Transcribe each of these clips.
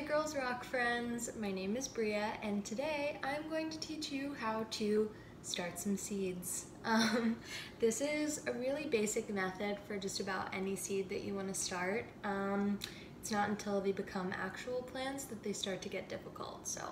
Girls Rock friends, my name is Brea and today I'm going to teach you how to start some seeds. This is a really basic method for just about any seed that you want to start. It's not until they become actual plants that they start to get difficult. So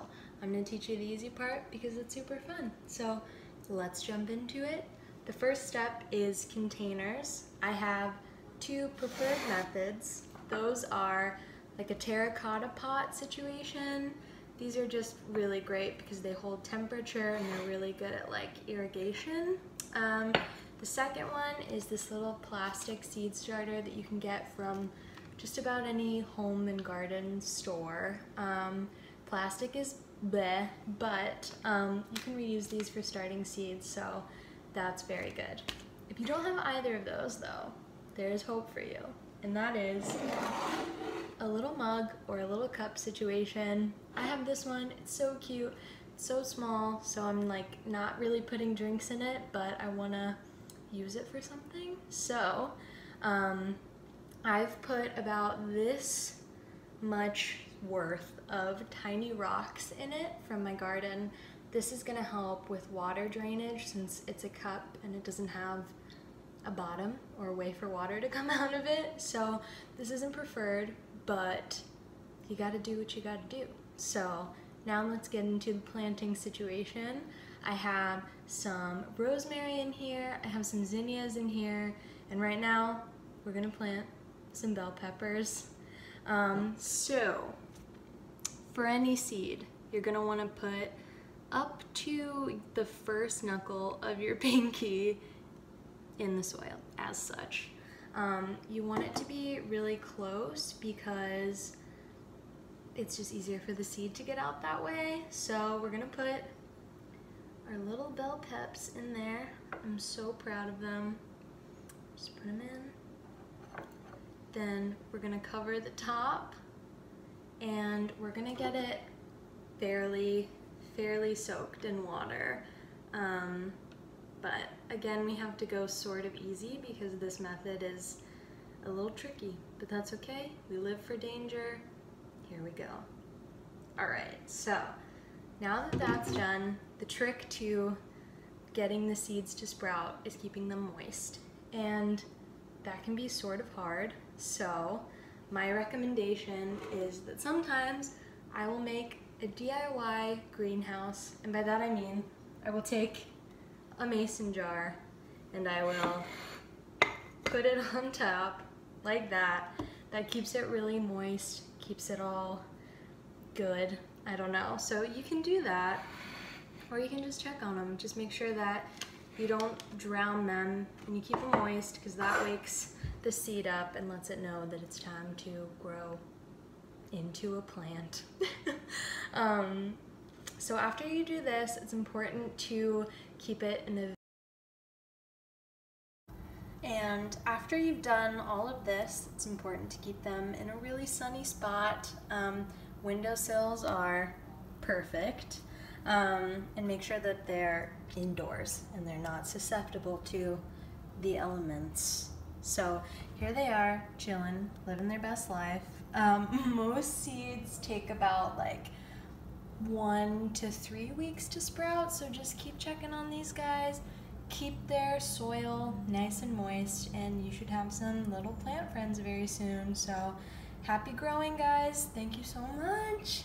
I'm going to teach you the easy part because it's super fun. So let's jump into it. The first step is containers. I have two preferred methods. Those are like a terracotta pot situation. These are just really great because they hold temperature and they're really good at like irrigation. The second one is this little plastic seed starter that you can get from just about any home and garden store. Plastic is bleh, but you can reuse these for starting seeds, so that's very good. If you don't have either of those though, there's hope for you, and that is a little mug or a little cup situation. I have this one, it's so cute, it's so small, so I'm like not really putting drinks in it, but I wanna use it for something. So I've put about this much worth of tiny rocks in it from my garden. This is gonna help with water drainage since it's a cup and it doesn't have a bottom or a way for water to come out of it. So this isn't preferred, but you gotta do what you gotta do. So now let's get into the planting situation. I have some rosemary in here, I have some zinnias in here, and right now we're gonna plant some bell peppers. So for any seed, you're gonna wanna put up to the first knuckle of your pinky in the soil as such. You want it to be really close because it's just easier for the seed to get out that way. So we're gonna put our little bell peps in there. I'm so proud of them. Just put them in. Then we're gonna cover the top and we're gonna get it fairly soaked in water. But again, we have to go sort of easy because this method is a little tricky, but that's okay. We live for danger. Here we go. All right, so now that that's done, the trick to getting the seeds to sprout is keeping them moist. And that can be sort of hard. So my recommendation is that sometimes I will make a DIY greenhouse. And by that I mean, I will take a mason jar and I will put it on top like that. That keeps it really moist, keeps it all good. I don't know. So you can do that, or you can just check on them. Just make sure that you don't drown them and you keep them moist because that wakes the seed up and lets it know that it's time to grow into a plant. So after you do this, it's important to keep it in a... And after you've done all of this, it's important to keep them in a really sunny spot. Windowsills are perfect. And make sure that they're indoors and they're not susceptible to the elements. So here they are, chilling, living their best life. Most seeds take about like 1 to 3 weeks to sprout, so just keep checking on these guys. Keep their soil nice and moist, and you should have some little plant friends very soon. So happy growing, guys. Thank you so much.